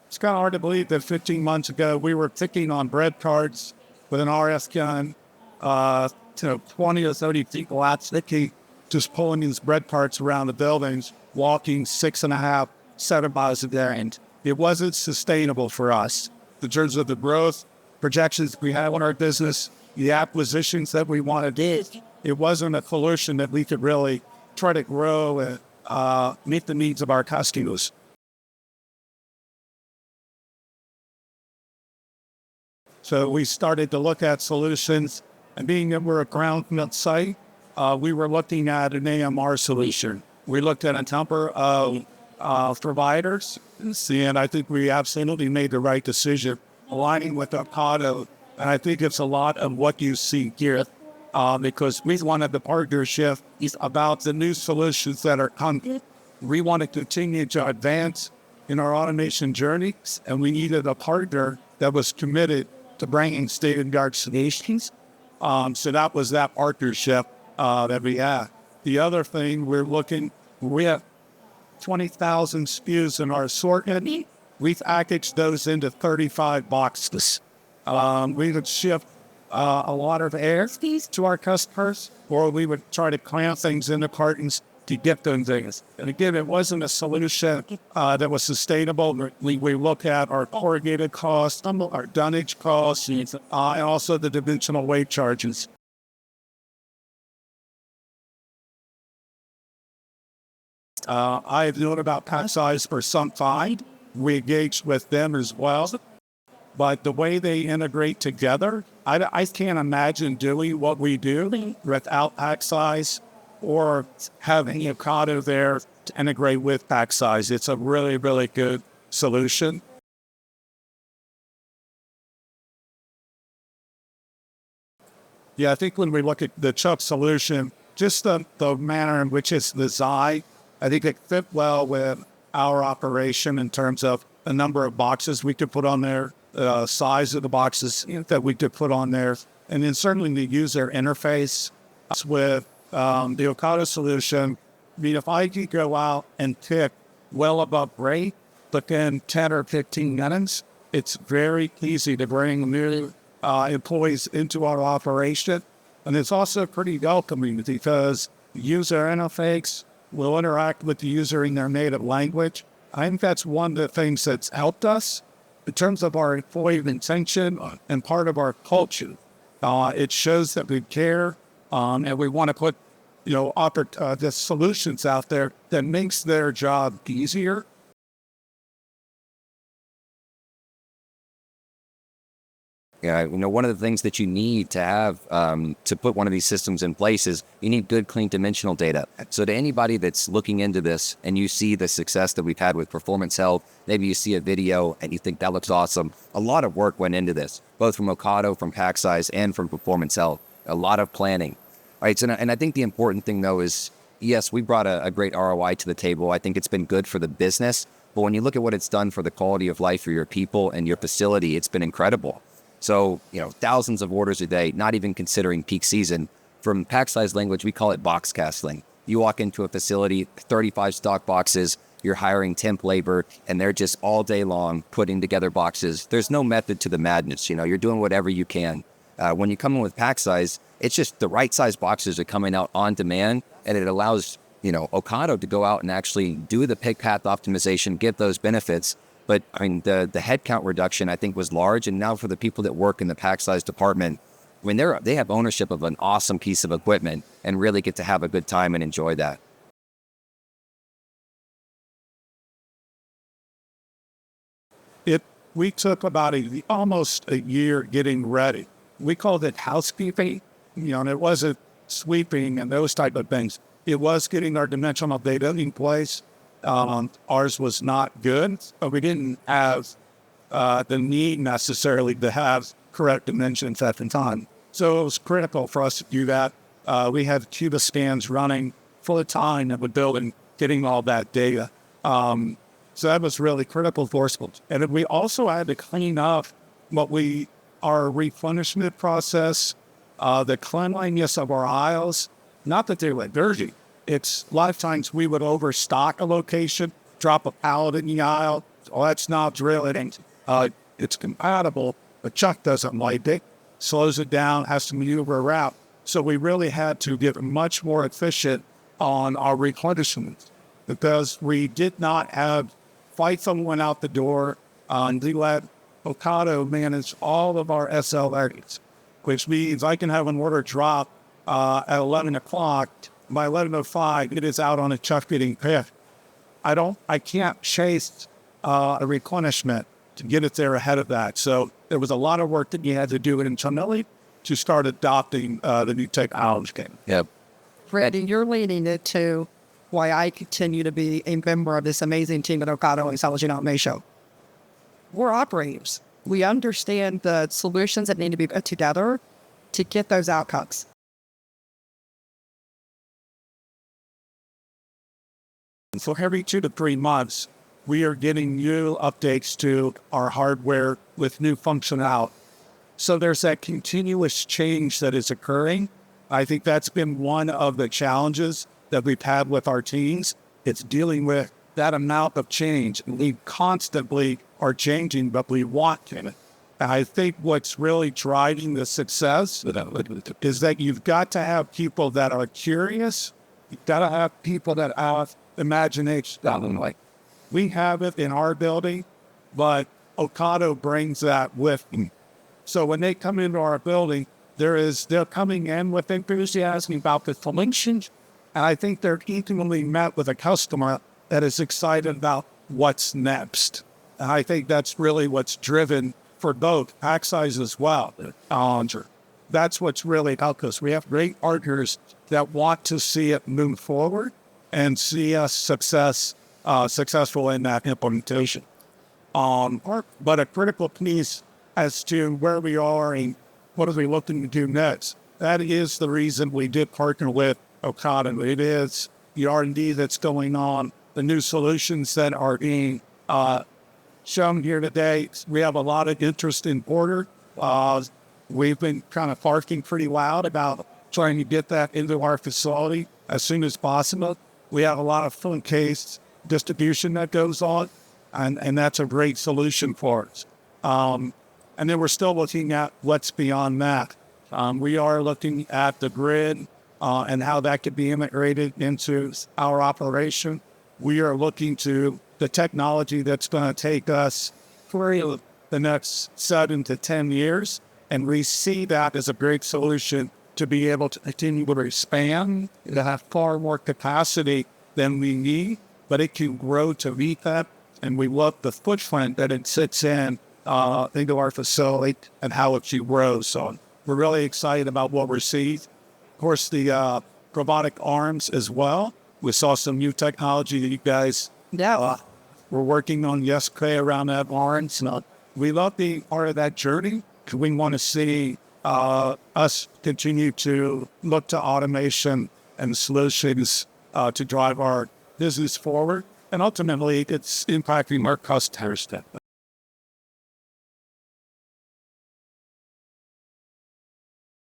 It's kind of hard to believe that 15 months ago we were picking on bread carts with an RF gun, to 20 or 30 people out sticky, just pulling these bread carts around the buildings, walking 6.5, 7 miles a day. And it wasn't sustainable for us in terms of the growth projections we had on our business, the acquisitions that we wanted to do. It wasn't a solution that we could really try to grow and meet the needs of our customers. So we started to look at solutions, and being that we're a ground-up site, we were looking at an AMR solution. We looked at a number of providers, and I think we absolutely made the right decision aligning with Ocado. And I think it's a lot of what you see here, because we wanted the partnership about the new solutions that are coming. We want to continue to advance in our automation journeys, and we needed a partner that was committed to bringing state-of-the-art solutions. So that was that partnership that we had. The other thing we have 20,000 SKUs in our assortment. We've packaged those into 35 boxes. We would ship a lot of air to our customers, or we would try to clamp things into cartons to get them things. And again, it wasn't a solution that was sustainable. We look at our corrugated costs, our dunnage costs, and also the dimensional weight charges. I've known about Packsize for some time. We engaged with them as well. But the way they integrate together, I can't imagine doing what we do without Packsize or having Ocado there to integrate with Packsize. It's a really, really good solution. Yeah, I think when we look at the Chubb solution, just the manner in which it's designed, I think it fit well with our operation in terms of the number of boxes we could put on there, the size of the boxes that we could put on there, and then certainly the user interface with the Ocado solution. I mean, if I could go out and pick well above rate, but then 10 or 15 minutes, it's very easy to bring new employees into our operation. And it's also pretty welcoming because the user interface will interact with the user in their native language. I think that's one of the things that's helped us in terms of our employee retention and part of our culture. It shows that we care, and we want to put, the solutions out there that makes their job easier. Yeah, one of the things that you need to have to put one of these systems in place is you need good, clean dimensional data. So to anybody that's looking into this and you see the success that we've had with Performance Health, maybe you see a video and you think that looks awesome. A lot of work went into this, both from Ocado, from Packsize, and from Performance Health. A lot of planning. All right, so, and I think the important thing, though, is, yes, we brought a great ROI to the table. I think it's been good for the business. But when you look at what it's done for the quality of life for your people and your facility, it's been incredible. So, thousands of orders a day, not even considering peak season. From Packsize language, we call it box casting. You walk into a facility, 35 stock boxes, you're hiring temp labor, and they're just all day long putting together boxes. There's no method to the madness. You're doing whatever you can. When you come in with Packsize, it's just the right size boxes are coming out on demand, and it allows, Ocado to go out and actually do the pick path optimization, get those benefits. But I mean, the headcount reduction, I think, was large. And now for the people that work in the Packsize department, when they have ownership of an awesome piece of equipment and really get to have a good time and enjoy that. We took about almost a year getting ready. We called it housekeeping, and it wasn't sweeping and those type of things. It was getting our dimensional data in place. Ours was not good, but we didn't have the need necessarily to have correct dimensions at the time. So it was critical for us to do that. We had Cuba scans running full time at the building, getting all that data. So that was really critical for us. And we also had to clean up our replenishment process, the cleanliness of our aisles. Not that they were dirty. It's a lot of times we would overstock a location, drop a pallet in the aisle, well, that's not drilling. It's compatible, but Chuck doesn't like it, slows it down, has to maneuver around. So we really had to get much more efficient on our replenishment because we did not have FIFO went out the door, and we let Ocado manage all of our SLAs, which means I can have an order drop at 11 o'clock. By 11:05, it is out on a truck getting picked. I can't chase a replenishment to get it there ahead of that. So there was a lot of work that you had to do internally to start adopting the new technology. Yep. Freddie, you're leading it to why I continue to be a member of this amazing team at Ocado Intelligent Automation. We're operators. We understand the solutions that need to be put together to get those outcomes. So every 2 to 3 months, we are getting new updates to our hardware with new functionality. So there's that continuous change that is occurring. I think that's been one of the challenges that we've had with our teams. It's dealing with that amount of change. We constantly are changing, but we want to. And I think what's really driving the success is that you've got to have people that are curious. You've got to have people that have imagination. Like we have it in our building, but Ocado brings that with them. So when they come into our building, they're coming in with enthusiasm about the solutions, and I think they're equally met with a customer that is excited about what's next. And I think that's really what's driven for both Packsize as well. That's what's really helped us. We have great partners that want to see it move forward and see us successful in that implementation. But a critical piece as to where we are and what are we looking to do next. That is the reason we did partner with Ocado. It is the R&D that's going on, the new solutions that are being shown here today. We have a lot of interest in order. We've been kind of barking pretty loud about trying to get that into our facility as soon as possible. We have a lot of phone case distribution that goes on, and that's a great solution for us. And then we're still looking at what's beyond that. We are looking at the grid and how that could be integrated into our operation. We are looking to the technology that's going to take us for the next 7 to 10 years. And we see that as a great solution to be able to continue to expand, to have far more capacity than we need, but it can grow to meet that. And we love the footprint that it sits in into our facility and how it should grow. So we're really excited about what we're seeing. Of course, the robotic arms as well. We saw some new technology that you guys were working on yesterday around that arms. We love being part of that journey because we want to see us continue to look to automation and solutions to drive our business forward. And ultimately, it's impacting our customers.